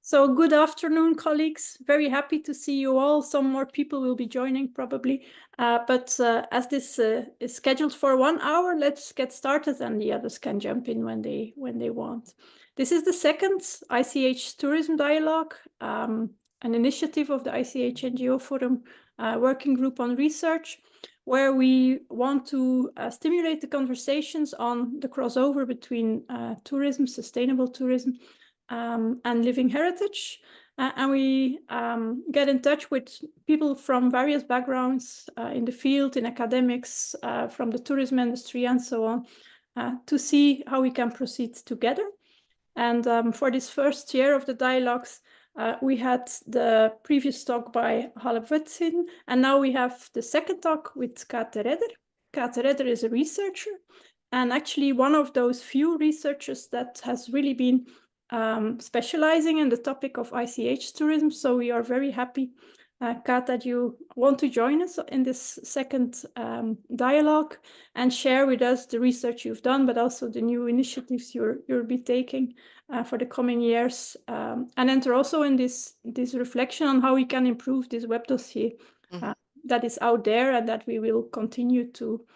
So good afternoon, colleagues. Very happy to see you all. Some more people will be joining probably. But as this is scheduled for 1 hour, let's get started and the others can jump in when they want. This is the second ICH Tourism Dialogue, an initiative of the ICH NGO Forum Working Group on Research, where we want to stimulate the conversations on the crossover between tourism, sustainable tourism, and living heritage. And we get in touch with people from various backgrounds in the field, in academics, from the tourism industry and so on, to see how we can proceed together. And for this first year of the dialogues, we had the previous talk by Halep Wetsin, and now we have the second talk with Kaat. Kaat is a researcher, and actually one of those few researchers that has really been specializing in the topic of ICH tourism. So we are very happy, Kaat, that you want to join us in this second dialogue and share with us the research you've done, but also the new initiatives you'll be taking for the coming years, and enter also in this reflection on how we can improve this web dossier that is out there and that we will continue to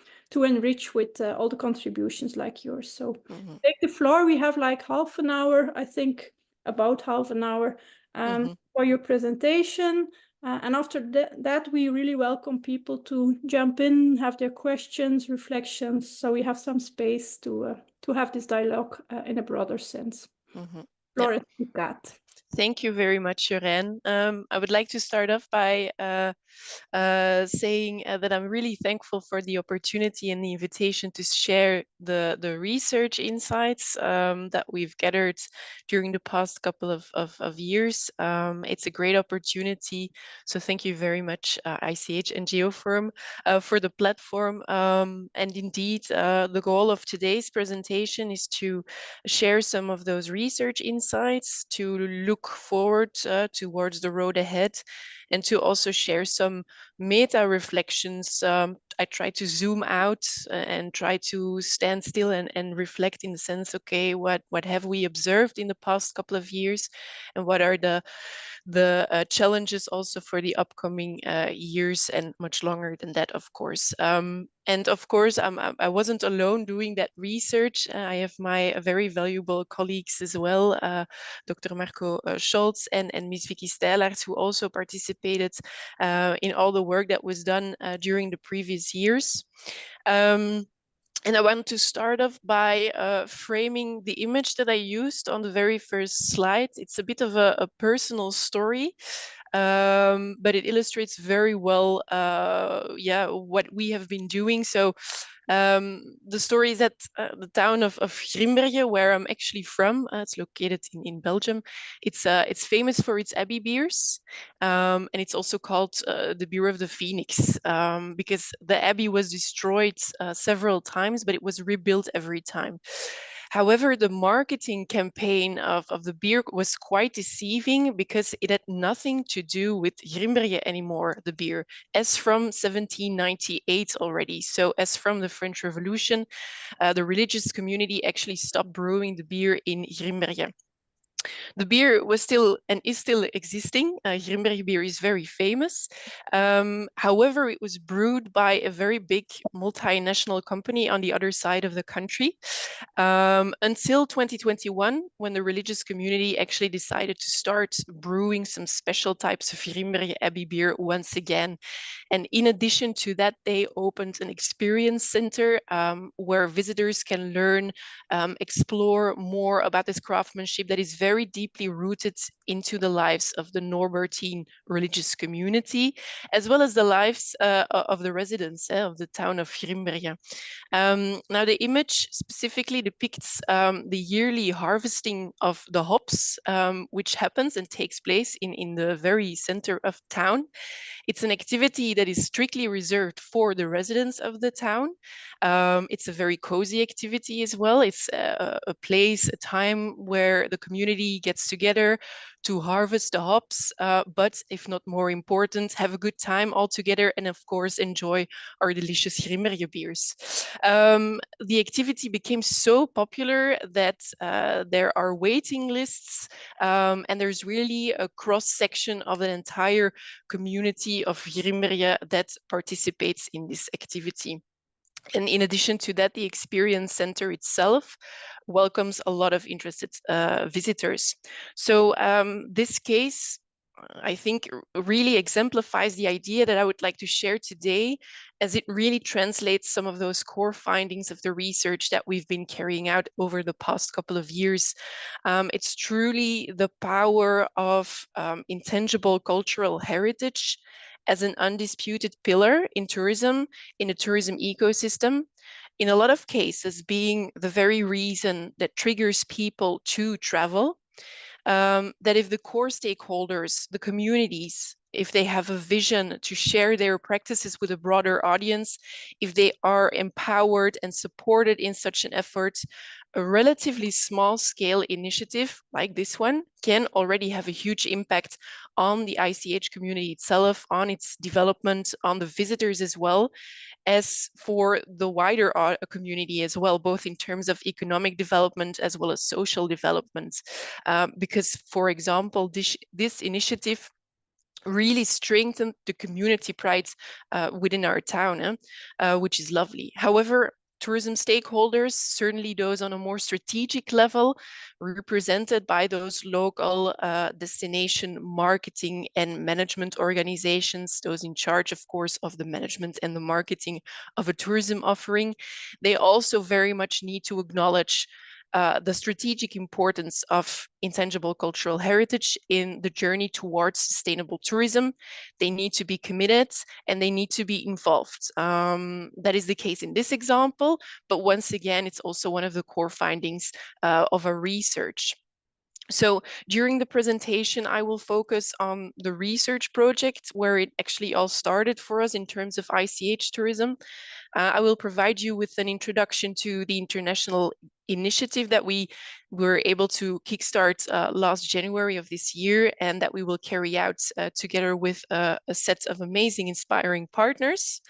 enrich with all the contributions like yours. So take the floor. We have like half an hour, I think, about half an hour for your presentation. And after that, we really welcome people to jump in, have their questions, reflections, so we have some space to have this dialogue in a broader sense. Floor is to Kaat. Thank you very much, Jorijn. I would like to start off by saying that I'm really thankful for the opportunity and the invitation to share the research insights that we've gathered during the past couple of years. It's a great opportunity. So thank you very much, ICH NGO Forum, for the platform. And indeed, the goal of today's presentation is to share some of those research insights, to look forward towards the road ahead, and to also share some meta reflections. I try to zoom out and try to stand still and reflect in the sense, okay, what have we observed in the past couple of years, and what are the challenges also for the upcoming years and much longer than that, of course. And of course, I wasn't alone doing that research. I have my very valuable colleagues as well, Dr. Marco Scholz and Ms. Vicky Stijlaerts, who also participated in all the work that was done during the previous years. And I want to start off by framing the image that I used on the very first slide. It's a bit of a personal story, but it illustrates very well, what we have been doing. So the story is at the town of Grimbergen, where I'm actually from. It's located in Belgium. It's famous for its abbey beers, and it's also called the beer of the Phoenix, because the abbey was destroyed several times, but it was rebuilt every time. However, the marketing campaign of the beer was quite deceiving because it had nothing to do with Grimbergen anymore, the beer, as from 1798 already. So as from the French Revolution, the religious community actually stopped brewing the beer in Grimbergen. The beer was still and is still existing. Grimbergen beer is very famous. However, it was brewed by a very big multinational company on the other side of the country, until 2021, when the religious community actually decided to start brewing some special types of Grimbergen Abbey beer once again. And in addition to that, they opened an experience center where visitors can learn, explore more about this craftsmanship that is very deeply rooted into the lives of the Norbertine religious community, as well as the lives of the residents of the town of Grimbergen. Now, the image specifically depicts the yearly harvesting of the hops, which happens and takes place in the very center of town. It's an activity that is strictly reserved for the residents of the town. It's a very cozy activity as well. It's a place, a time where the community community gets together to harvest the hops, but if not more important, have a good time all together and of course enjoy our delicious Grimbergen beers. The activity became so popular that there are waiting lists, and there's really a cross-section of an entire community of Grimbergen that participates in this activity. And in addition to that, the experience center itself welcomes a lot of interested visitors. So this case, I think, really exemplifies the idea that I would like to share today, as it really translates some of those core findings of the research that we've been carrying out over the past couple of years. It's truly the power of intangible cultural heritage as an undisputed pillar in tourism, in a tourism ecosystem, in a lot of cases being the very reason that triggers people to travel. That if the core stakeholders, the communities, if they have a vision to share their practices with a broader audience, if they are empowered and supported in such an effort, a relatively small scale initiative like this one can already have a huge impact on the ICH community itself, on its development, on the visitors as well, as for the wider community as well, both in terms of economic development as well as social development. Because, for example, this initiative really strengthened the community pride within our town, which is lovely. However, tourism stakeholders, certainly those on a more strategic level, represented by those local destination marketing and management organizations, those in charge, of course, of the management and the marketing of a tourism offering, they also very much need to acknowledge the strategic importance of intangible cultural heritage in the journey towards sustainable tourism. They need to be committed and they need to be involved. That is the case in this example, but once again, it's also one of the core findings of our research. So during the presentation, I will focus on the research project where it actually all started for us in terms of ICH tourism. I will provide you with an introduction to the international initiative that we were able to kickstart last January of this year, and that we will carry out together with a set of amazing, inspiring partners.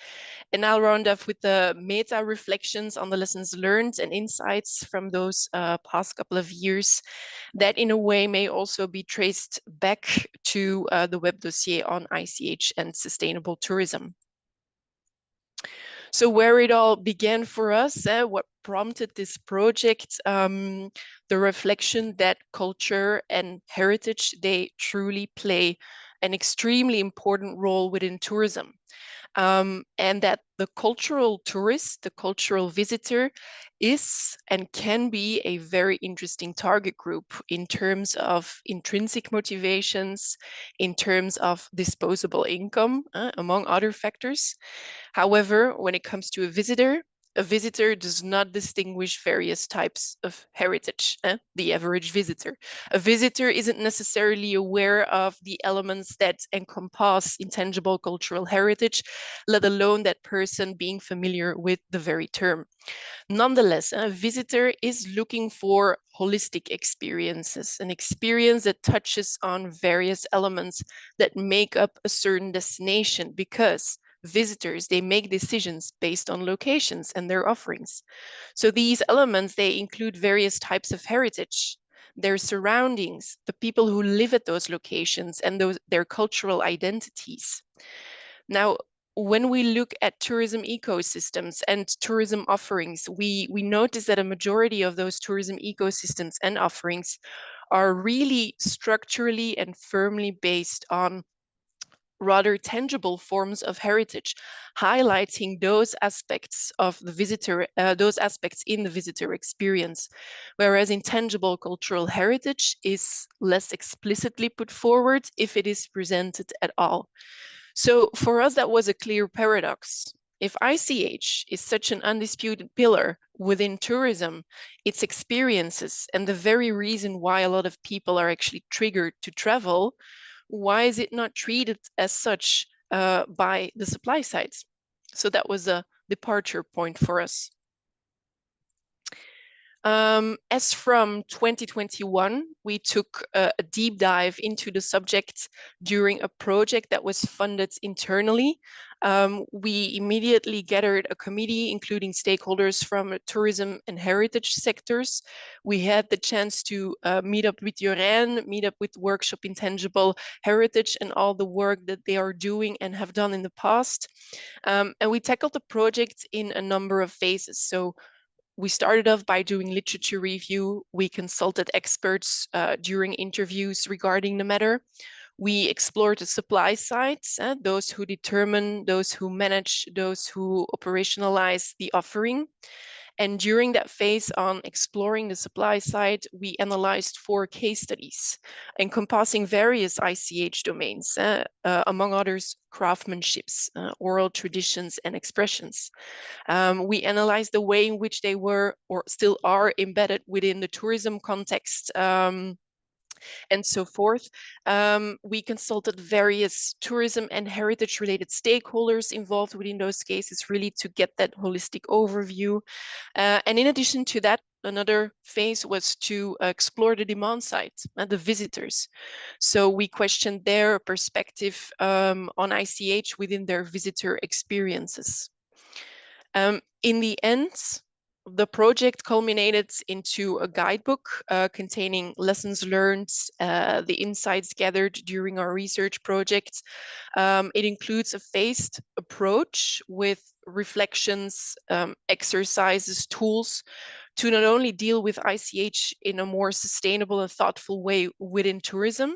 And I'll round off with the meta reflections on the lessons learned and insights from those past couple of years that in a way may also be traced back to the web dossier on ICH and sustainable tourism. So where it all began for us, what prompted this project, the reflection that culture and heritage, they truly play an extremely important role within tourism. And that the cultural tourist, the cultural visitor, is and can be a very interesting target group in terms of intrinsic motivations, in terms of disposable income, among other factors. However, when it comes to a visitor does not distinguish various types of heritage, the average visitor. A visitor isn't necessarily aware of the elements that encompass intangible cultural heritage, let alone that person being familiar with the very term. Nonetheless, a visitor is looking for holistic experiences, an experience that touches on various elements that make up a certain destination, because visitors, they make decisions based on locations and their offerings. So these elements, they include various types of heritage, their surroundings, the people who live at those locations, and their cultural identities. Now, when we look at tourism ecosystems and tourism offerings, we notice that a majority of those tourism ecosystems and offerings are really structurally and firmly based on rather tangible forms of heritage, highlighting those aspects of the visitor, those aspects in the visitor experience, whereas intangible cultural heritage is less explicitly put forward if it is presented at all. So for us, that was a clear paradox. If ICH is such an undisputed pillar within tourism, its experiences, and the very reason why a lot of people are actually triggered to travel, why is it not treated as such by the supply sides? So that was a departure point for us. As from 2021, we took a deep dive into the subject during a project that was funded internally. We immediately gathered a committee, including stakeholders from tourism and heritage sectors. We had the chance to meet up with Jorijn, meet up with Workshop Intangible Heritage and all the work that they are doing and have done in the past. And we tackled the project in a number of phases. So we started off by doing literature review. We consulted experts during interviews regarding the matter. We explored the supply sides, those who determine, those who manage, those who operationalize the offering. And during that phase on exploring the supply side, we analyzed 4 case studies encompassing various ICH domains, among others, craftsmanships, oral traditions and expressions. We analyzed the way in which they were or still are embedded within the tourism context, and so forth. We consulted various tourism and heritage related stakeholders involved within those cases, really to get that holistic overview. And in addition to that, another phase was to explore the demand side and the visitors. So we questioned their perspective on ICH within their visitor experiences. In the end, the project culminated into a guidebook containing lessons learned, the insights gathered during our research project. It includes a phased approach with reflections, exercises, tools to not only deal with ICH in a more sustainable and thoughtful way within tourism,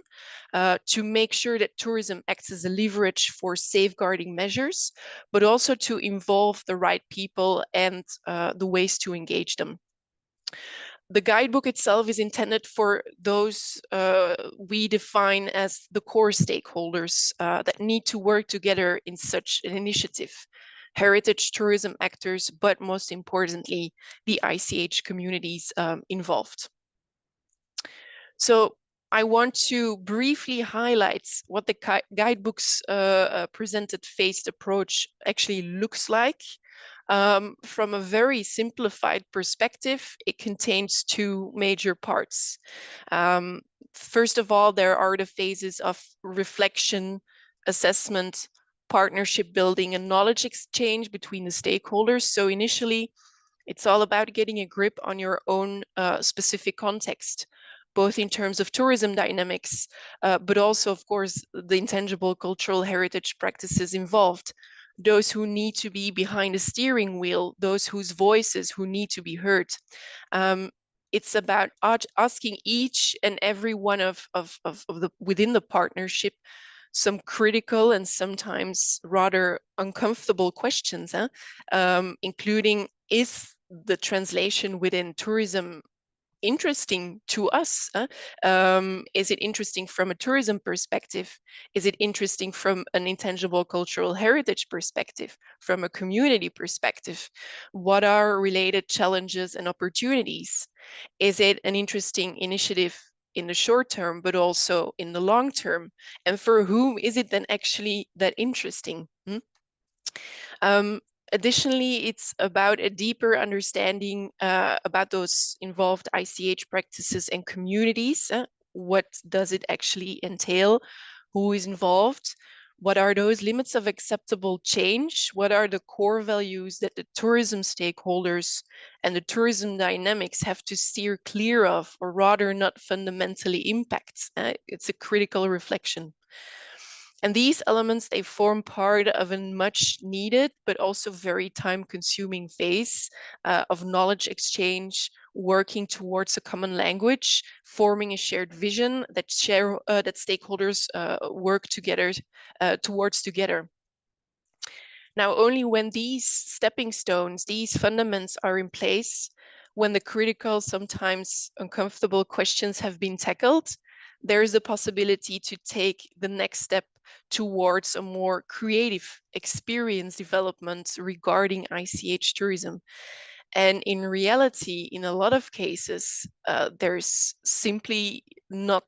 to make sure that tourism acts as a leverage for safeguarding measures, but also to involve the right people and the ways to engage them. The guidebook itself is intended for those we define as the core stakeholders that need to work together in such an initiative. Heritage tourism actors, but most importantly, the ICH communities involved. So I want to briefly highlight what the guidebook's presented phased approach actually looks like. From a very simplified perspective, it contains 2 major parts. First of all, there are the phases of reflection, assessment, partnership building, and knowledge exchange between the stakeholders. So initially, it's all about getting a grip on your own specific context, both in terms of tourism dynamics, but also, of course, the intangible cultural heritage practices involved. Those who need to be behind the steering wheel, those whose voices who need to be heard. It's about asking each and every one of the within the partnership some critical and sometimes rather uncomfortable questions, including, is the translation within tourism interesting to us? Is it interesting from a tourism perspective? Is it interesting from an intangible cultural heritage perspective, from a community perspective? What are related challenges and opportunities? Is it an interesting initiative in the short term, but also in the long term? And for whom is it then actually that interesting? Additionally, it's about a deeper understanding about those involved ICH practices and communities. What does it actually entail? Who is involved? What are those limits of acceptable change? What are the core values that the tourism stakeholders and the tourism dynamics have to steer clear of, or rather not fundamentally impact? It's a critical reflection. And these elements, they form part of a much needed, but also very time-consuming phase of knowledge exchange, working towards a common language, forming a shared vision that stakeholders work together towards together. Now, only when these stepping stones, these fundaments are in place, when the critical, sometimes uncomfortable questions have been tackled, there is a possibility to take the next step towards a more creative experience development regarding ICH tourism. And in reality, in a lot of cases, there's simply not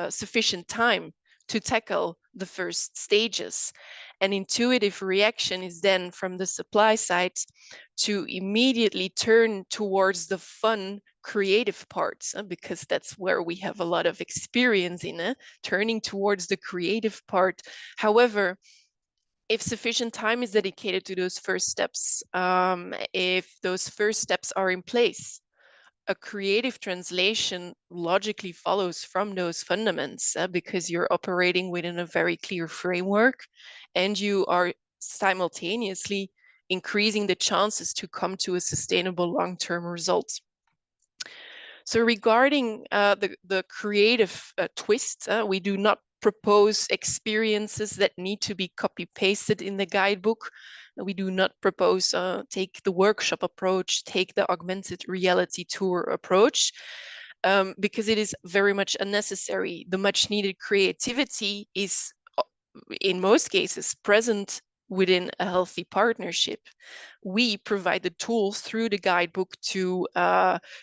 sufficient time to tackle the first stages. An intuitive reaction is then from the supply side to immediately turn towards the fun, creative parts, because that's where we have a lot of experience in, turning towards the creative part. However, if sufficient time is dedicated to those first steps, if those first steps are in place, a creative translation logically follows from those fundaments, because you're operating within a very clear framework and you are simultaneously increasing the chances to come to a sustainable long-term result. So regarding the creative twist, we do not propose experiences that need to be copy-pasted in the guidebook. We do not propose take the workshop approach, take the augmented reality tour approach, because it is very much unnecessary. The much needed creativity is in most cases present within a healthy partnership. We provide the tools through the guidebook to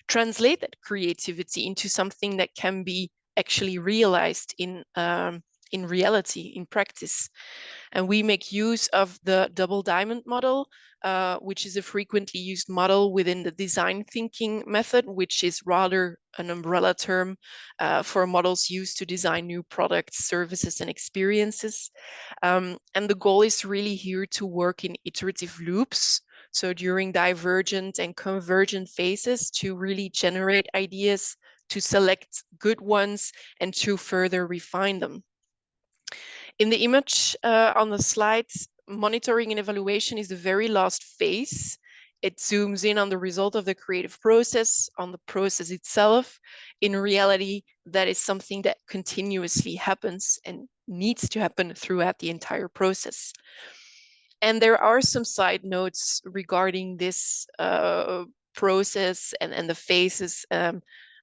translate that creativity into something that can be actually realized in reality, in practice. And we make use of the double diamond model, which is a frequently used model within the design thinking method, which is rather an umbrella term for models used to design new products, services, and experiences. And the goal is really here to work in iterative loops. So during divergent and convergent phases, to really generate ideas, to select good ones, and to further refine them. In the image on the slides, monitoring and evaluation is the very last phase. It zooms in on the result of the creative process, on the process itself. In reality, that is something that continuously happens and needs to happen throughout the entire process. And there are some side notes regarding this process and the phases.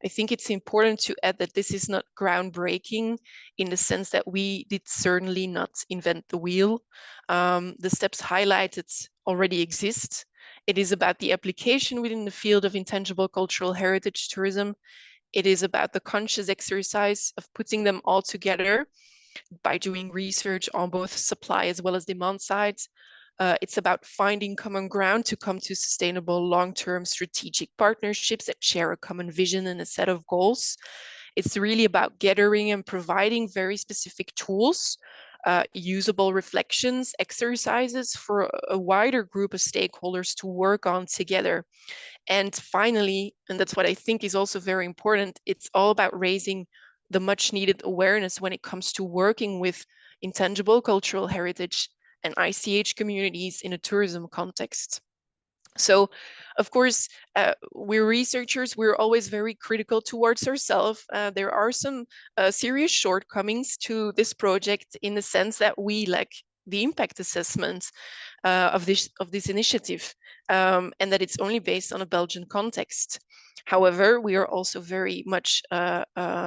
I think it's important to add that this is not groundbreaking in the sense that we did certainly not invent the wheel. The steps highlighted already exist. It is about the application within the field of intangible cultural heritage tourism. It is about the conscious exercise of putting them all together by doing research on both supply as well as demand sides. It's about finding common ground to come to sustainable long-term strategic partnerships that share a common vision and a set of goals. It's really about gathering and providing very specific tools, usable reflections, exercises for a wider group of stakeholders to work on together. And finally, and that's what I think is also very important, it's all about raising the much needed awareness when it comes to working with intangible cultural heritage and ICH communities in a tourism context. So, of course, we're researchers, we're always very critical towards ourselves. There are some serious shortcomings to this project in the sense that we lack the impact assessment of this initiative, and that it's only based on a Belgian context. However, we are also very much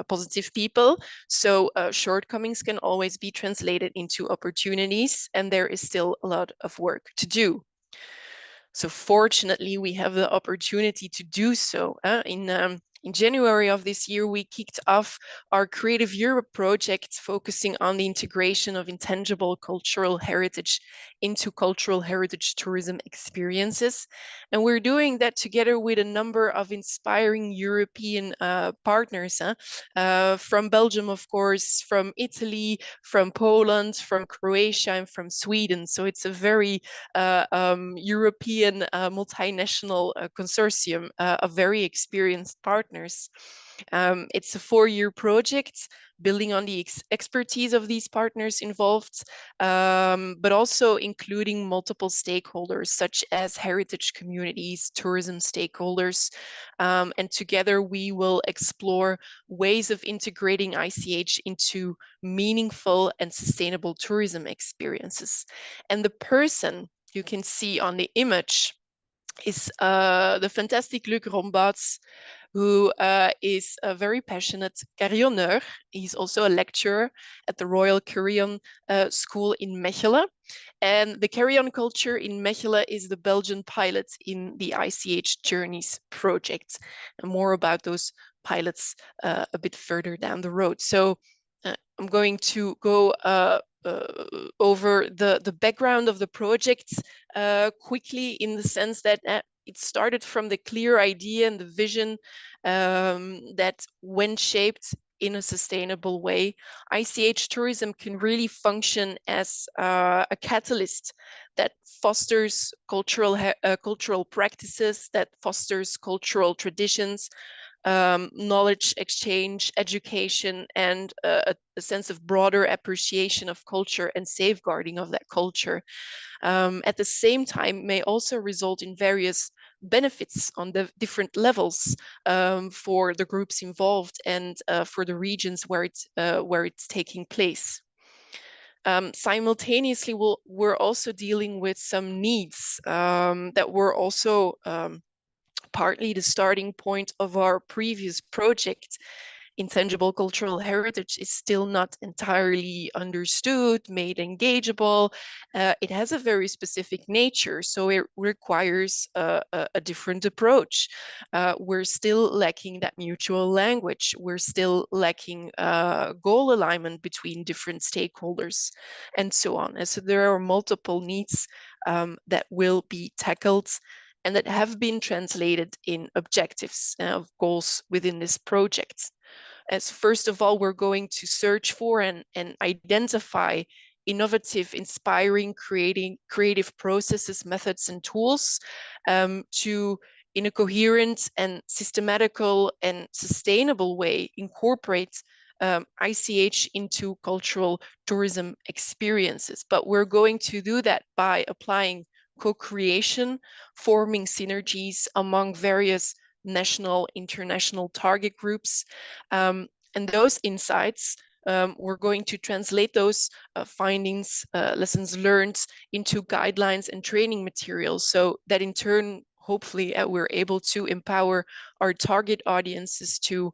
positive people, so shortcomings can always be translated into opportunities, and there is still a lot of work to do. So fortunately, we have the opportunity to do so. In January of this year, we kicked off our Creative Europe project, focusing on the integration of intangible cultural heritage into cultural heritage tourism experiences. And we're doing that together with a number of inspiring European partners, from Belgium, of course, from Italy, from Poland, from Croatia, and from Sweden. So it's a very European multinational consortium of very experienced partners. It's a 4-year project building on the expertise of these partners involved, but also including multiple stakeholders such as heritage communities, tourism stakeholders, and together we will explore ways of integrating ICH into meaningful and sustainable tourism experiences. And the person you can see on the image is the fantastic Luc Rombats, who is a very passionate carillonneur. He's also a lecturer at the Royal Carillon School in Mechelen. And the carillon culture in Mechelen is the Belgian pilot in the ICH Journeys project. And more about those pilots a bit further down the road. So I'm going to go over the background of the project quickly, in the sense that it started from the clear idea and the vision that when shaped in a sustainable way, ICH tourism can really function as a catalyst that fosters cultural practices, that fosters cultural traditions, knowledge exchange, education, and a sense of broader appreciation of culture and safeguarding of that culture. At the same time, may also result in various benefits on the different levels for the groups involved and for the regions where it's taking place. Simultaneously, we're also dealing with some needs that were also partly the starting point of our previous project. Intangible cultural heritage is still not entirely understood, made engageable. It has a very specific nature, so it requires a different approach. We're still lacking that mutual language. We're still lacking goal alignment between different stakeholders, and so on. And so there are multiple needs that will be tackled and that have been translated in objectives of goals within this project. As first of all, we're going to search for and identify innovative, inspiring, creative processes, methods, and tools to, in a coherent and systematical and sustainable way, incorporate ICH into cultural tourism experiences. But we're going to do that by applying co-creation, forming synergies among various national, international target groups. And those insights, we're going to translate those findings, lessons learned into guidelines and training materials, so that in turn, hopefully, we're able to empower our target audiences to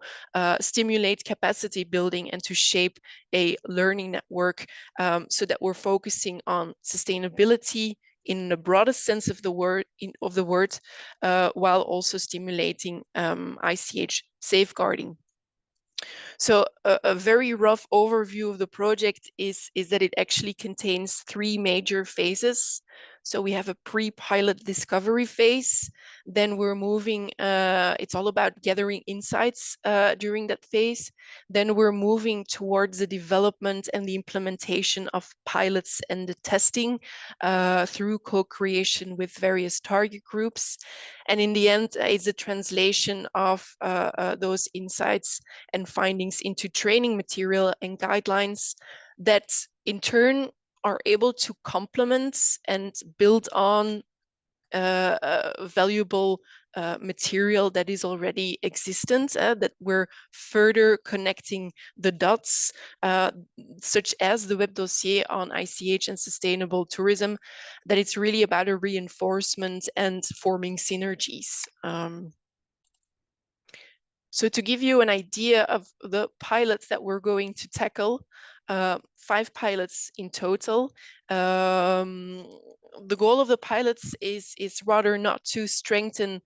stimulate capacity building and to shape a learning network, so that we're focusing on sustainability in the broadest sense of the word, while also stimulating ICH safeguarding. So a very rough overview of the project is that it actually contains 3 major phases. So we have a pre-pilot discovery phase. Then we're moving, it's all about gathering insights during that phase. Then we're moving towards the development and the implementation of pilots and the testing through co-creation with various target groups. And in the end, it's a translation of those insights and findings into training material and guidelines that in turn are able to complement and build on valuable material that is already existent, that we're further connecting the dots, such as the web dossier on ICH and sustainable tourism, that it's really about a reinforcement and forming synergies. So to give you an idea of the pilots that we're going to tackle, 5 pilots in total. The goal of the pilots is rather not to strengthen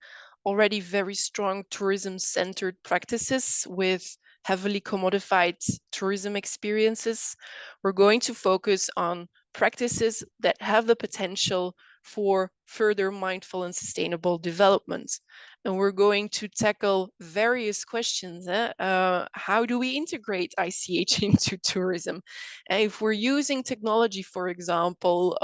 already very strong tourism-centered practices with heavily commodified tourism experiences. We're going to focus on practices that have the potential for further mindful and sustainable development. And we're going to tackle various questions. How do we integrate ICH into tourism? And if we're using technology, for example,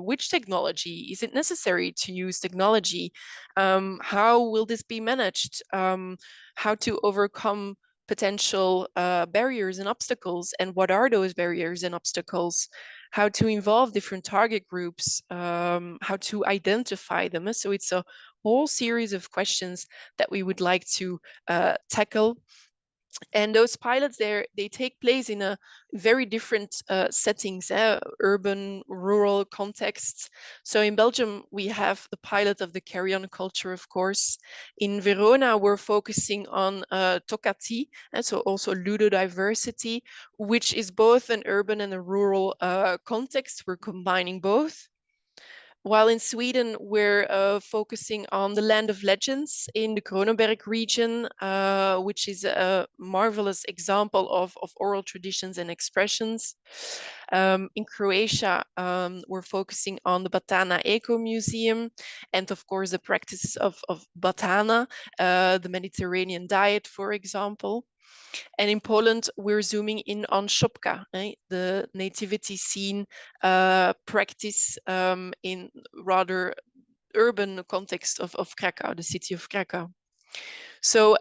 which technology? Is it necessary to use technology? How will this be managed? How to overcome potential barriers and obstacles, and what are those barriers and obstacles? How to involve different target groups, how to identify them. So it's a whole series of questions that we would like to tackle. And those pilots there, they take place in a very different settings, urban, rural contexts. So in Belgium, we have the pilot of the carry-on culture, of course. In Verona, we're focusing on Tocati, and so also ludodiversity, which is both an urban and a rural context. We're combining both. while in Sweden, we're focusing on the land of legends in the Kronoberg region, which is a marvelous example of oral traditions and expressions. In Croatia, we're focusing on the Batana Eco Museum and, of course, the practice of Batana, the Mediterranean diet, for example. And in Poland, we're zooming in on Szopka, right? The nativity scene practice in rather urban context of Krakow, the city of Krakow. So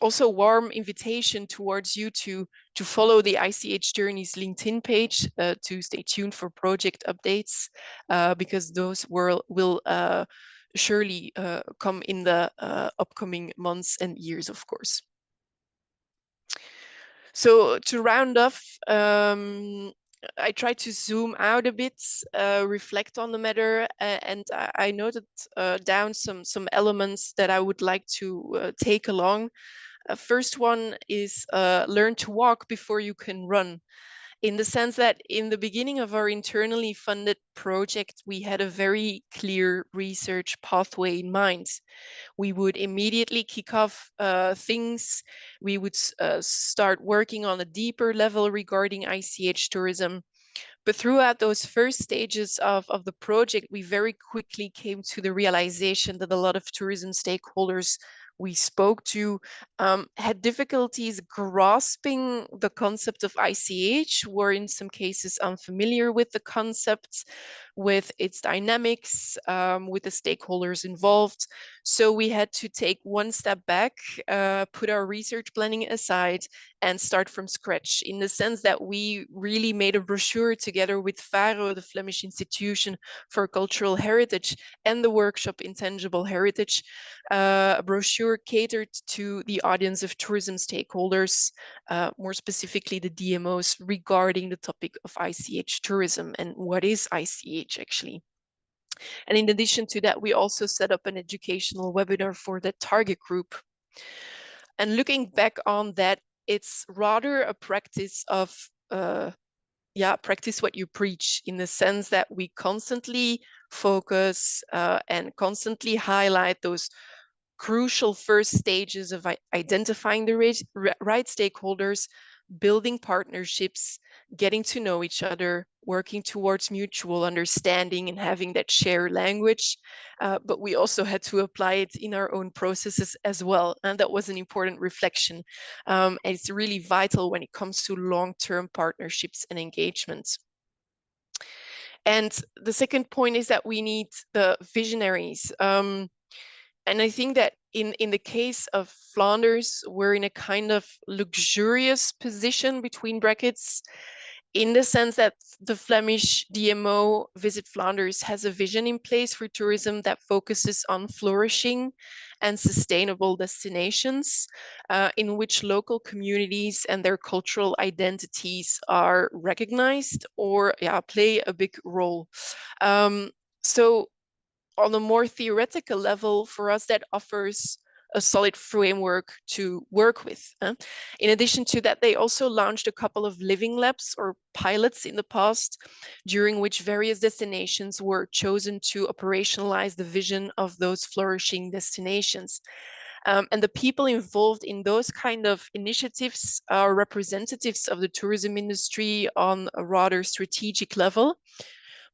also warm invitation towards you to follow the ICH Journeys LinkedIn page, to stay tuned for project updates, because those will surely come in the upcoming months and years, of course. So to round off, I try to zoom out a bit, reflect on the matter, and I noted down some elements that I would like to take along. First one is learn to walk before you can run, in the sense that in the beginning of our internally funded project, we had a very clear research pathway in mind. We would immediately kick off things. We would start working on a deeper level regarding ICH tourism. But throughout those first stages of the project, we very quickly came to the realization that a lot of tourism stakeholders we spoke to had difficulties grasping the concept of ICH, were in some cases unfamiliar with the concepts, with its dynamics, with the stakeholders involved. So we had to take one step back, put our research planning aside, and start from scratch, in the sense that we really made a brochure together with FARO, the Flemish Institution for Cultural Heritage, and the workshop Intangible Heritage, a brochure catered to the audience of tourism stakeholders, more specifically the DMOs, regarding the topic of ICH tourism and what is ICH actually. And in addition to that, we also set up an educational webinar for the target group. And looking back on that, it's rather a practice of practice what you preach, in the sense that we constantly focus and constantly highlight those crucial first stages of identifying the right stakeholders, building partnerships, getting to know each other, working towards mutual understanding and having that shared language. But we also had to apply it in our own processes as well. And that was an important reflection. And it's really vital when it comes to long-term partnerships and engagements. And the second point is that we need the visionaries. And I think that in the case of Flanders, we're in a kind of luxurious position between brackets, in the sense that the Flemish DMO Visit Flanders has a vision in place for tourism that focuses on flourishing and sustainable destinations, in which local communities and their cultural identities are recognized or play a big role. So on a more theoretical level, for us, that offers a solid framework to work with. In addition to that, they also launched a couple of living labs or pilots in the past, during which various destinations were chosen to operationalize the vision of those flourishing destinations. And the people involved in those kind of initiatives are representatives of the tourism industry on a rather strategic level,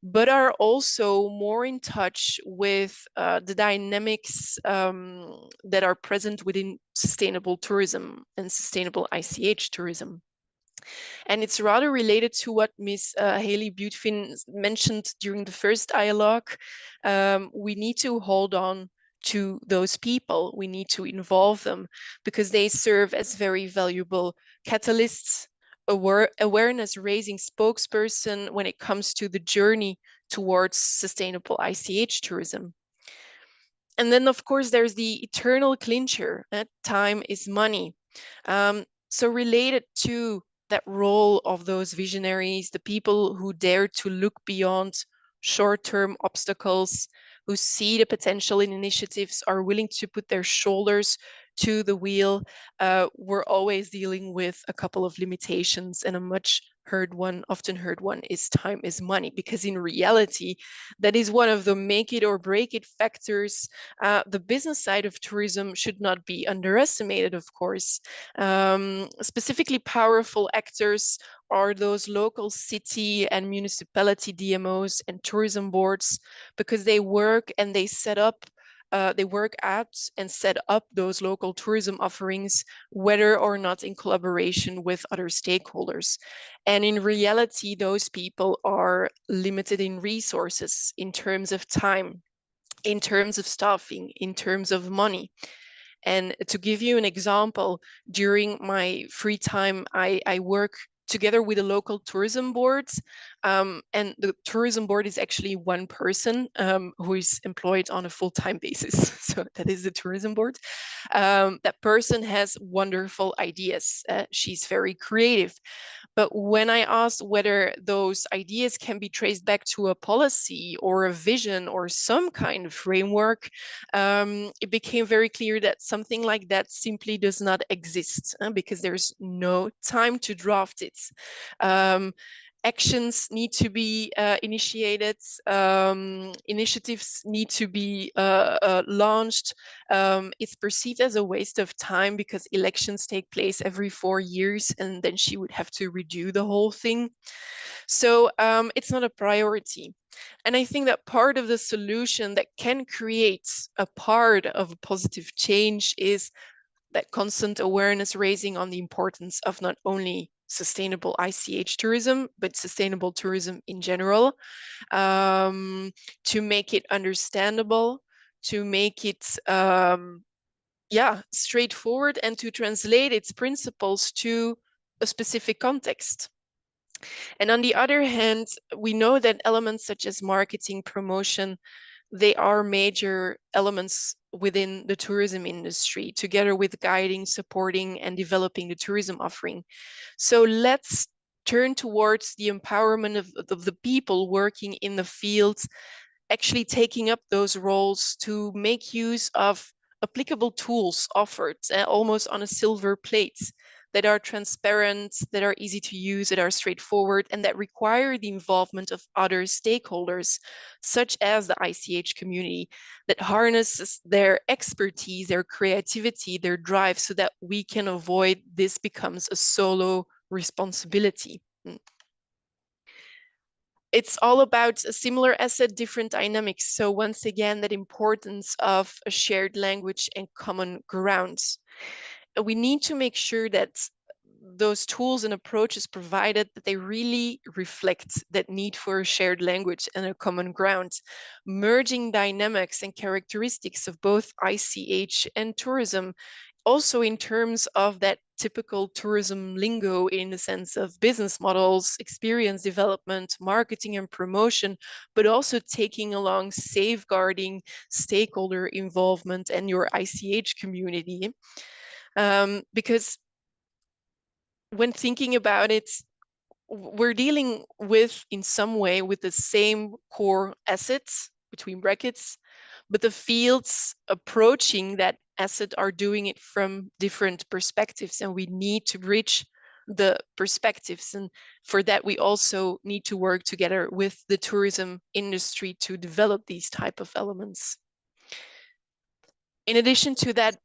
but are also more in touch with the dynamics that are present within sustainable tourism and sustainable ICH tourism. And it's rather related to what Ms. Haley Butefin mentioned during the first dialogue. We need to hold on to those people. We need to involve them, because they serve as very valuable catalysts, awareness raising spokesperson when it comes to the journey towards sustainable ICH tourism. And then, of course, there's the eternal clincher, time is money. So related to that role of those visionaries, the people who dare to look beyond short-term obstacles, who see the potential in initiatives, are willing to put their shoulders to the wheel, we're always dealing with a couple of limitations and a much often heard one is time is money, because in reality, that is one of the make it or break it factors. The business side of tourism should not be underestimated, of course. Specifically powerful actors are those local city and municipality DMOs and tourism boards, because they work and they work at and set up those local tourism offerings, whether or not in collaboration with other stakeholders. And in reality, those people are limited in resources, in terms of time, in terms of staffing, in terms of money. And to give you an example, during my free time, I work together with the local tourism boards. And the tourism board is actually one person who is employed on a full-time basis. So that is the tourism board. That person has wonderful ideas. She's very creative. But when I asked whether those ideas can be traced back to a policy or a vision or some kind of framework, it became very clear that something like that simply does not exist, because there's no time to draft it. Actions need to be initiated, initiatives need to be launched. It's perceived as a waste of time because elections take place every 4 years, and then she would have to redo the whole thing. So it's not a priority. And I think that part of the solution that can create a part of a positive change is that constant awareness raising on the importance of not only sustainable ICH tourism, but sustainable tourism in general, to make it understandable, to make it straightforward, and to translate its principles to a specific context. And on the other hand, we know that elements such as marketing, promotion, they are major elements within the tourism industry, together with guiding, supporting, and developing the tourism offering. So let's turn towards the empowerment of the people working in the fields, actually taking up those roles to make use of applicable tools offered almost on a silver plate, that are transparent, that are easy to use, that are straightforward, and that require the involvement of other stakeholders, such as the ICH community, that harnesses their expertise, their creativity, their drive, so that we can avoid this becomes a solo responsibility. It's all about a similar asset, different dynamics. So once again, that importance of a shared language and common grounds. We need to make sure that those tools and approaches provided, that they really reflect that need for a shared language and a common ground, merging dynamics and characteristics of both ICH and tourism, also in terms of that typical tourism lingo, in the sense of business models, experience development, marketing and promotion, but also taking along safeguarding stakeholder involvement and your ICH community. Because when thinking about it, we're dealing with, in some way, with the same core assets, between brackets, but the fields approaching that asset are doing it from different perspectives, and we need to bridge the perspectives. And for that, we also need to work together with the tourism industry to develop these type of elements. In addition to that,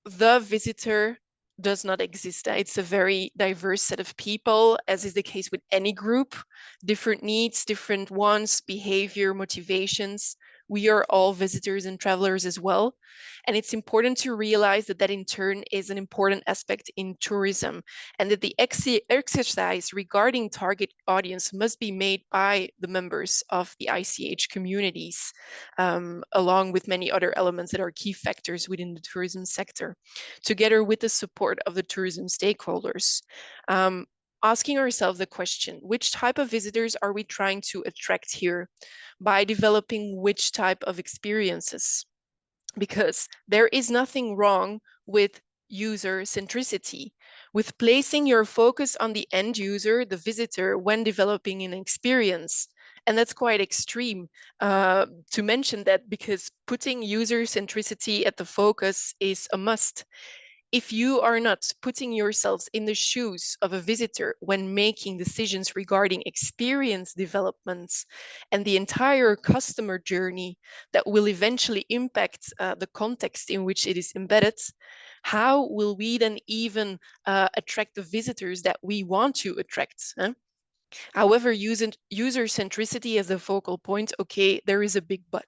the visitor does not exist. It's a very diverse set of people, as is the case with any group, different needs, different wants, behavior, motivations. We are all visitors and travelers as well. And it's important to realize that that in turn is an important aspect in tourism, and that the exercise regarding target audience must be made by the members of the ICH communities, along with many other elements that are key factors within the tourism sector, together with the support of the tourism stakeholders. Asking ourselves the question, which type of visitors are we trying to attract here by developing which type of experiences? Because there is nothing wrong with user centricity, with placing your focus on the end user, the visitor, when developing an experience. And that's quite extreme to mention that, because putting user centricity at the focus is a must. if you are not putting yourselves in the shoes of a visitor when making decisions regarding experience developments and the entire customer journey that will eventually impact the context in which it is embedded, how will we then even attract the visitors that we want to attract? However, user centricity as the focal point, okay, there is a big but.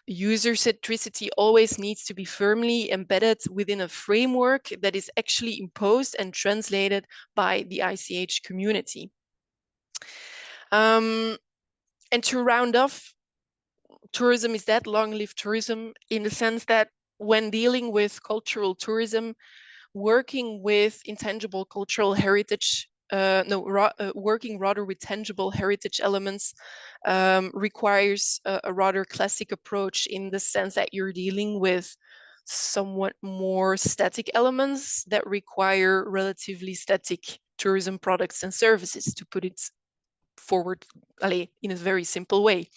User centricity always needs to be firmly embedded within a framework that is actually imposed and translated by the ICH community. And to round off, tourism is that long-lived tourism in the sense that when dealing with cultural tourism, working with intangible cultural heritage, working rather with tangible heritage elements requires a rather classic approach in the sense that you're dealing with somewhat more static elements that require relatively static tourism products and services, to put it forward in a very simple way.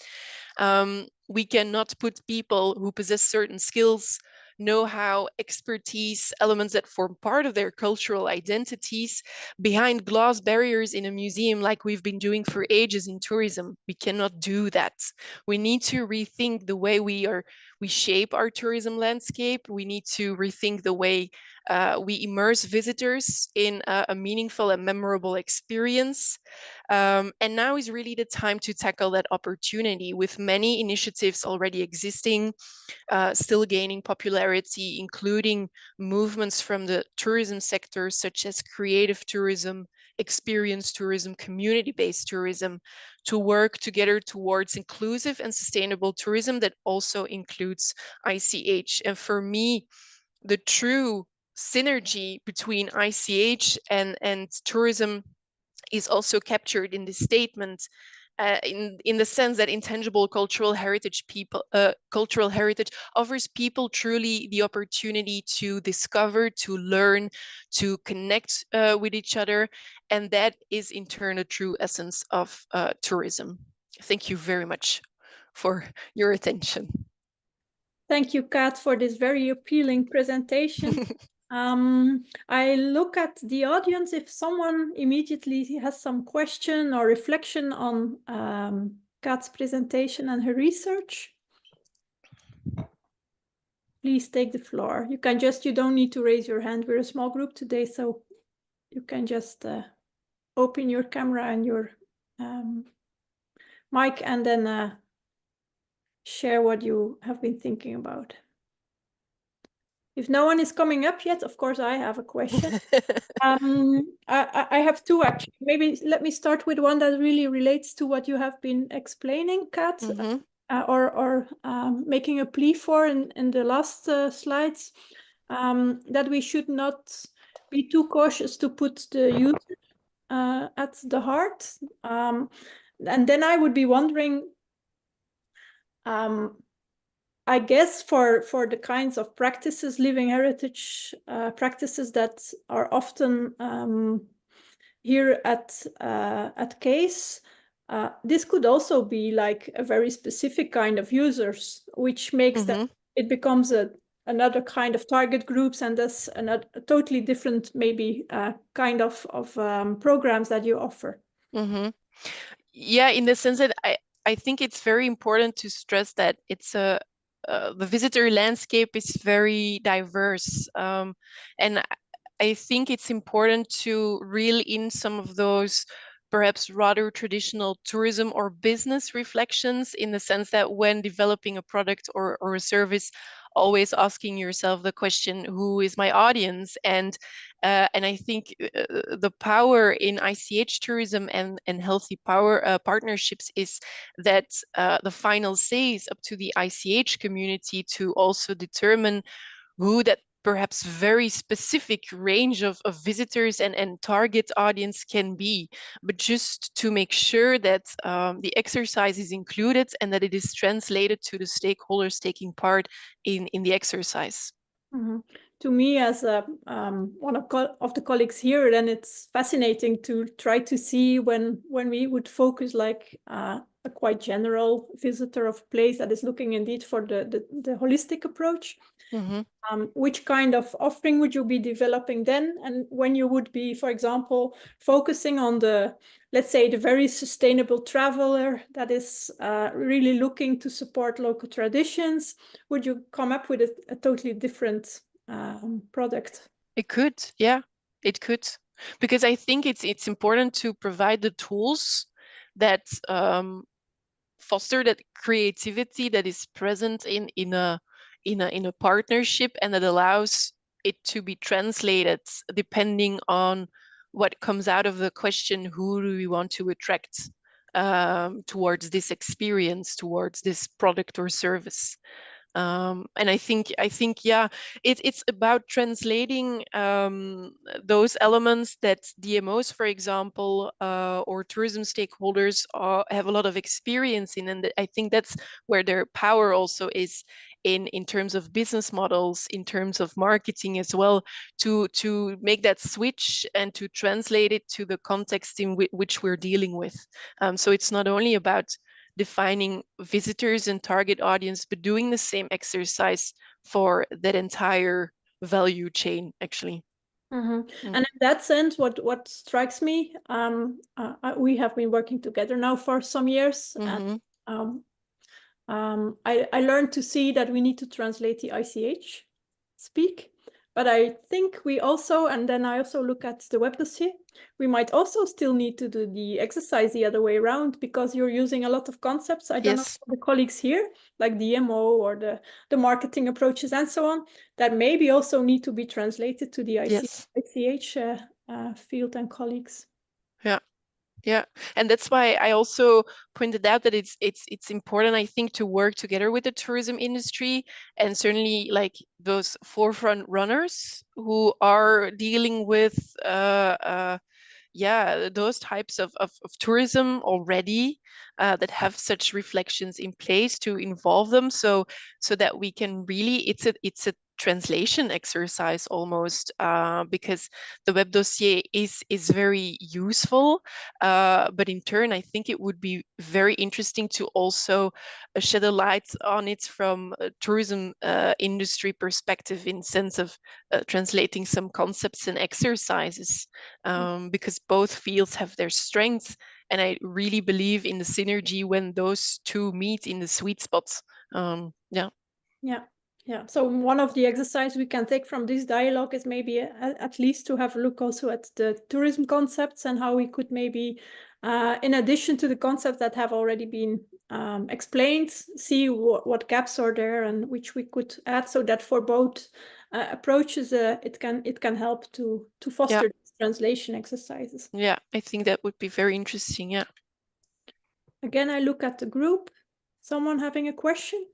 We cannot put people who possess certain skills, know-how, expertise, elements that form part of their cultural identities behind glass barriers in a museum like we've been doing for ages in tourism. We cannot do that. We need to rethink the way we shape our tourism landscape. We need to rethink the way we immerse visitors in a meaningful and memorable experience. And now is really the time to tackle that opportunity, with many initiatives already existing, still gaining popularity, including movements from the tourism sector, such as creative tourism, experience tourism, community-based tourism, to work together towards inclusive and sustainable tourism that also includes ICH. And for me, the true synergy between ICH and tourism is also captured in this statement, in the sense that intangible cultural heritage offers people truly the opportunity to discover, to learn, to connect with each other, and that is in turn a true essence of tourism. Thank you very much for your attention. Thank you, Kaat, for this very appealing presentation. I look at the audience if someone immediately has some question or reflection on Kaat's presentation and her research. Please take the floor. You don't need to raise your hand. We're a small group today, so you can just open your camera and your mic and then share what you have been thinking about. If no one is coming up yet, of course, I have a question. I have two, actually. Maybe let me start with one that really relates to what you have been explaining, Kaat, or making a plea for in the last slides, that we should not be too cautious to put the user at the heart. And then I would be wondering, I guess for the kinds of practices, living heritage practices that are often here at CASE, this could also be like a very specific kind of users, which makes that it becomes another kind of target groups, and thus a totally different maybe kind of programs that you offer. Yeah, in the sense that I think it's very important to stress that it's the visitor landscape is very diverse, and I think it's important to reel in some of those perhaps rather traditional tourism or business reflections, in the sense that when developing a product or a service, always asking yourself the question, who is my audience? And I think the power in ICH tourism and healthy power partnerships is that the final say is up to the ICH community to also determine who that perhaps very specific range of visitors and target audience can be, but just to make sure that the exercise is included and that it is translated to the stakeholders taking part in the exercise. To me, as one of the colleagues here, then it's fascinating to try to see when we would focus like a a quite general visitor of a place that is looking indeed for the holistic approach. Which kind of offering would you be developing then? And when you would be, for example, focusing on let's say, the very sustainable traveler that is really looking to support local traditions, would you come up with a totally different product? It could, yeah, it could. Because I think it's important to provide the tools that foster that creativity that is present in a partnership, and that allows it to be translated depending on what comes out of the question: who do we want to attract towards this experience, towards this product or service? And I think, yeah, it's about translating those elements that DMOs, for example, or tourism stakeholders have a lot of experience in, and I think that's where their power also is in terms of business models, in terms of marketing as well, to make that switch and to translate it to the context in which we're dealing with. So it's not only about defining visitors and target audience, but doing the same exercise for that entire value chain, actually. And in that sense, what strikes me, we have been working together now for some years, and I learned to see that we need to translate the ICH speak. But I think we also, and then I also look at the web dossier, we might also still need to do the exercise the other way around, because you're using a lot of concepts. I don't know the colleagues here, like DMO or the marketing approaches and so on, that maybe also need to be translated to the ICH field and colleagues. Yeah, and that's why I also pointed out that it's important, I think, to work together with the tourism industry, and certainly like those forefront runners who are dealing with those types of tourism already, that have such reflections in place, to involve them, so that we can really, it's a translation exercise almost, because the web dossier is very useful, but in turn I think it would be very interesting to also shed a light on it from a tourism industry perspective, in sense of translating some concepts and exercises, because both fields have their strengths, and I really believe in the synergy when those two meet in the sweet spots. Yeah. So one of the exercises we can take from this dialogue is maybe at least to have a look also at the tourism concepts, and how we could maybe, in addition to the concepts that have already been explained, see what gaps are there and which we could add, so that for both approaches it can help to foster these translation exercises. Yeah, I think that would be very interesting. Yeah. Again, I look at the group. Someone having a question?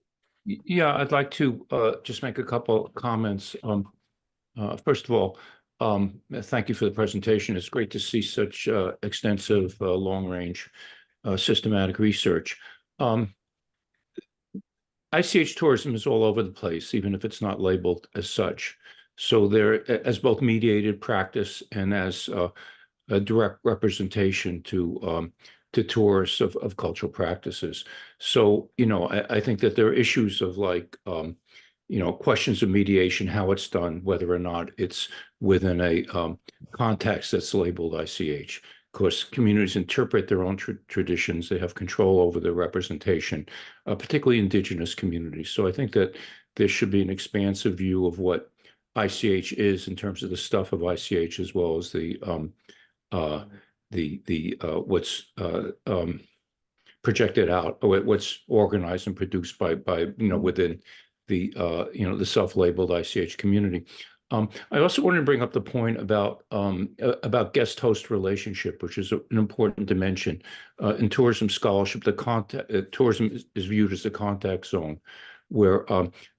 Yeah, I'd like to just make a couple comments. First of all, thank you for the presentation. It's great to see such extensive, long-range, systematic research. ICH tourism is all over the place, even if it's not labeled as such. So there, as both mediated practice and as a direct representation to tourists of cultural practices. So, I think that there are issues of like, questions of mediation, how it's done, whether or not it's within a context that's labeled ICH. Of course, communities interpret their own traditions. They have control over their representation, particularly indigenous communities. So I think that there should be an expansive view of what ICH is in terms of the stuff of ICH, as well as the what's projected out, or what's organized and produced by within the self-labeled ICH community. I also wanted to bring up the point about guest-host relationship, which is an important dimension in tourism scholarship. Tourism is viewed as a contact zone where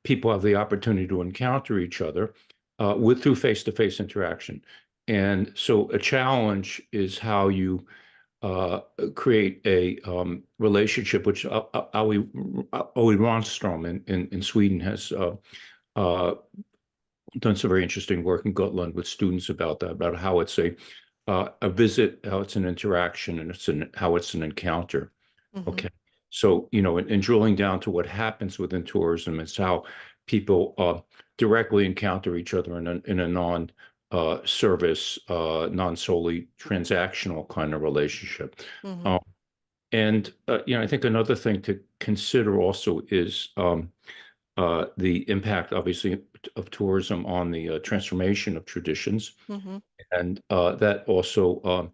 people have the opportunity to encounter each other through face-to-face interaction. And so a challenge is how you create a relationship, which Owe Ronström in Sweden has done some very interesting work in Gotland with students about that, about how it's a visit, how it's an interaction, and how it's an encounter. Okay. So, in drilling down to what happens within tourism, it's how people directly encounter each other in a non-service, non-solely transactional kind of relationship. Mm-hmm. And I think another thing to consider also is the impact, obviously, of tourism on the transformation of traditions, Mm-hmm. and that also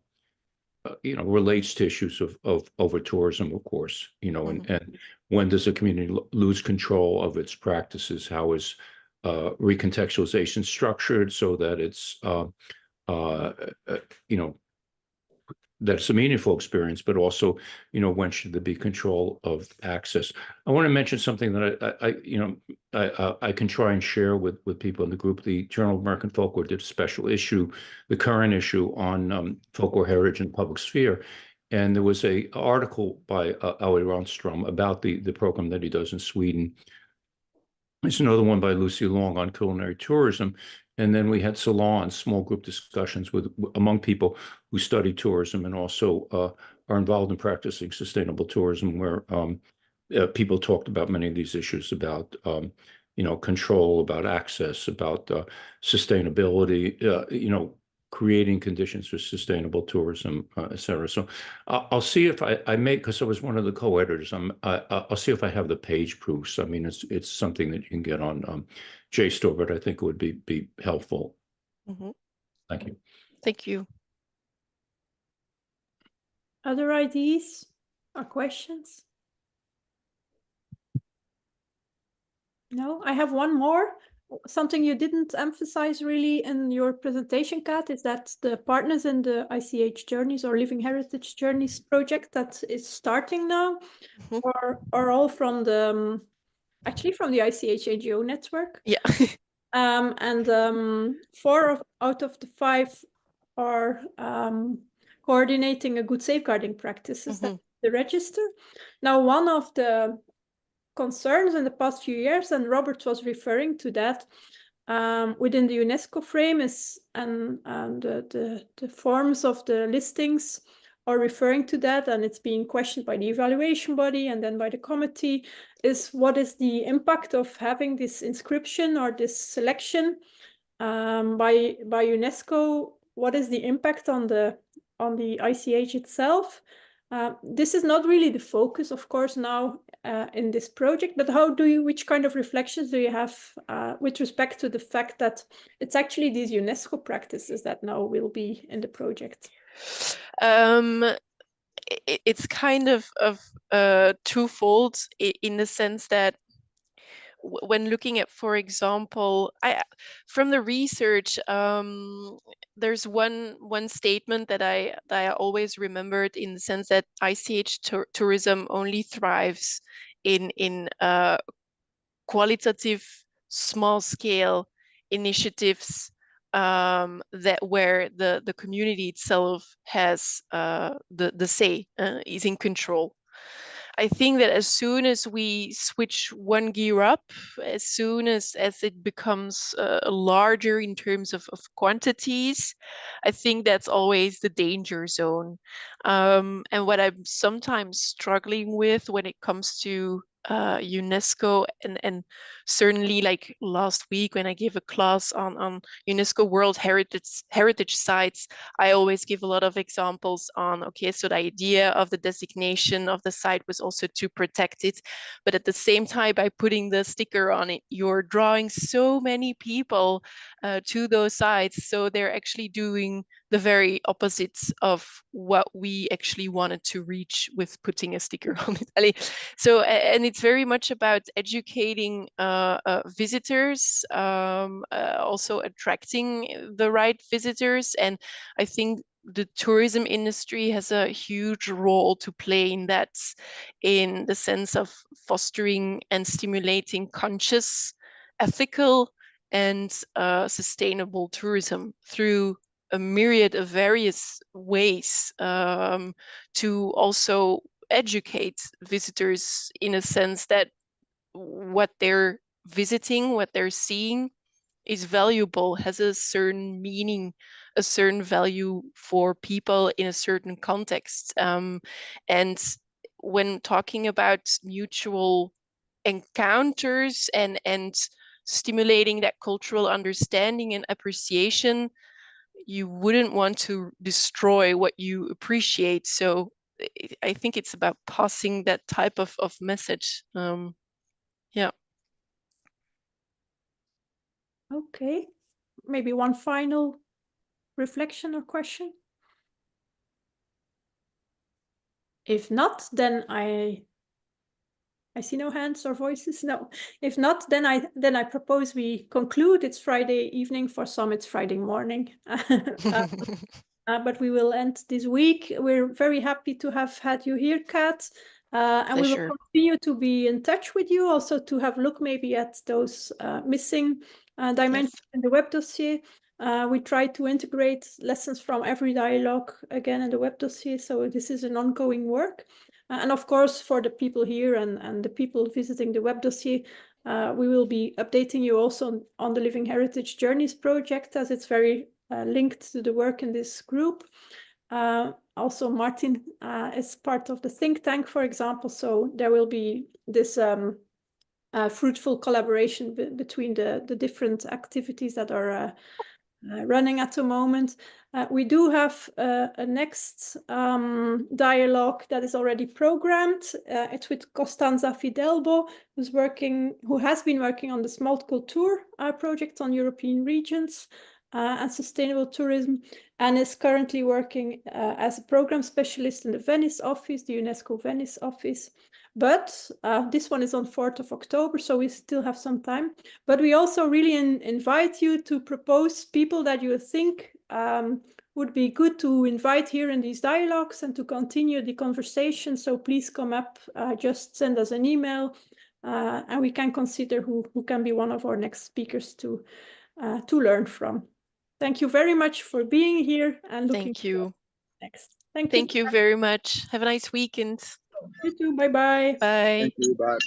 relates to issues of over tourism, of course. And when does a community lose control of its practices? How is recontextualization structured so that it's that it's a meaningful experience, but also, when should there be control of access? I want to mention something that I can try and share with people in the group. The Journal of American Folklore did a special issue, the current issue on folklore heritage and public sphere. And there was a article by Ali Ronstrom about the program that he does in Sweden. There's another one by Lucy Long on culinary tourism. And then we had salons, small group discussions among people who study tourism and also are involved in practicing sustainable tourism, where people talked about many of these issues about control, about access, about sustainability, creating conditions for sustainable tourism, et cetera. So I'll see if I may, because I was one of the co-editors. I'll see if I have the page proofs. I mean, it's something that you can get on JSTOR, but I think it would be helpful. Mm-hmm. Thank you. Thank you. Other ideas or questions? No, I have one more. Something you didn't emphasize really in your presentation, Kaat, is that the partners in the ICH Journeys or Living Heritage Journeys project that is starting now are all from the actually from the ICH AGO network. Yeah. And 4 out of the 5 are coordinating a good safeguarding practices, that's the register. Now, one of the concerns in the past few years, and Robert was referring to that, within the UNESCO frame is, and the forms of the listings are referring to that, and it's being questioned by the evaluation body and then by the committee, is what is the impact of having this inscription or this selection by UNESCO? What is the impact on the ICH itself? This is not really the focus, of course, now in this project, but which kind of reflections do you have with respect to the fact that it's actually these UNESCO practices that now will be in the project? It's kind of twofold in the sense that when looking at, for example, from the research, there's one statement that I always remembered, in the sense that ICH tourism only thrives in qualitative, small scale initiatives that where the community itself has the say, is in control. I think that as soon as we switch one gear up, as soon as it becomes larger in terms of quantities, I think that's always the danger zone. And what I'm sometimes struggling with when it comes to UNESCO, and certainly like last week when I gave a class on UNESCO World Heritage Sites, I always give a lot of examples on, okay, so the idea of the designation of the site was also to protect it, but at the same time, by putting the sticker on it, you're drawing so many people to those sites, so they're actually doing the very opposites of what we actually wanted to reach with putting a sticker on it. So, and it's very much about educating visitors, also attracting the right visitors. And I think the tourism industry has a huge role to play in that, in the sense of fostering and stimulating conscious, ethical, and sustainable tourism through a myriad of various ways, to also educate visitors in a sense that what they're visiting, what they're seeing, is valuable, has a certain meaning, a certain value for people in a certain context. And when talking about mutual encounters and stimulating that cultural understanding and appreciation, you wouldn't want to destroy what you appreciate. So I think it's about passing that type of message. Yeah. Okay, maybe one final reflection or question? If not, then I see no hands or voices. No. If not, then I propose we conclude. It's Friday evening, for some it's Friday morning. But we will end this week. We're very happy to have had you here, Kaat. And we will continue to be in touch with you, also to have a look maybe at those missing dimensions in the web dossier. We try to integrate lessons from every dialogue again in the web dossier. So this is an ongoing work. And of course, for the people here and the people visiting the web dossier, we will be updating you also on the Living Heritage Journeys project, as it's very linked to the work in this group. Also, Martin is part of the think tank, for example, so there will be this fruitful collaboration between the different activities that are running at the moment. We do have a next dialogue that is already programmed. It's with Costanza Fidelbo, who has been working on the Smalt Cultuur project on European regions and sustainable tourism, and is currently working as a program specialist in the Venice office, the UNESCO Venice office. But this one is on 4th of October, so we still have some time. But we also really invite you to propose people that you think would be good to invite here in these dialogues and to continue the conversation. So please come up, just send us an email, and we can consider who can be one of our next speakers to learn from. Thank you very much for being here, and looking forward to next. Thank you very much. Have a nice weekend. You too. Bye-bye. Bye. Thank you. Bye.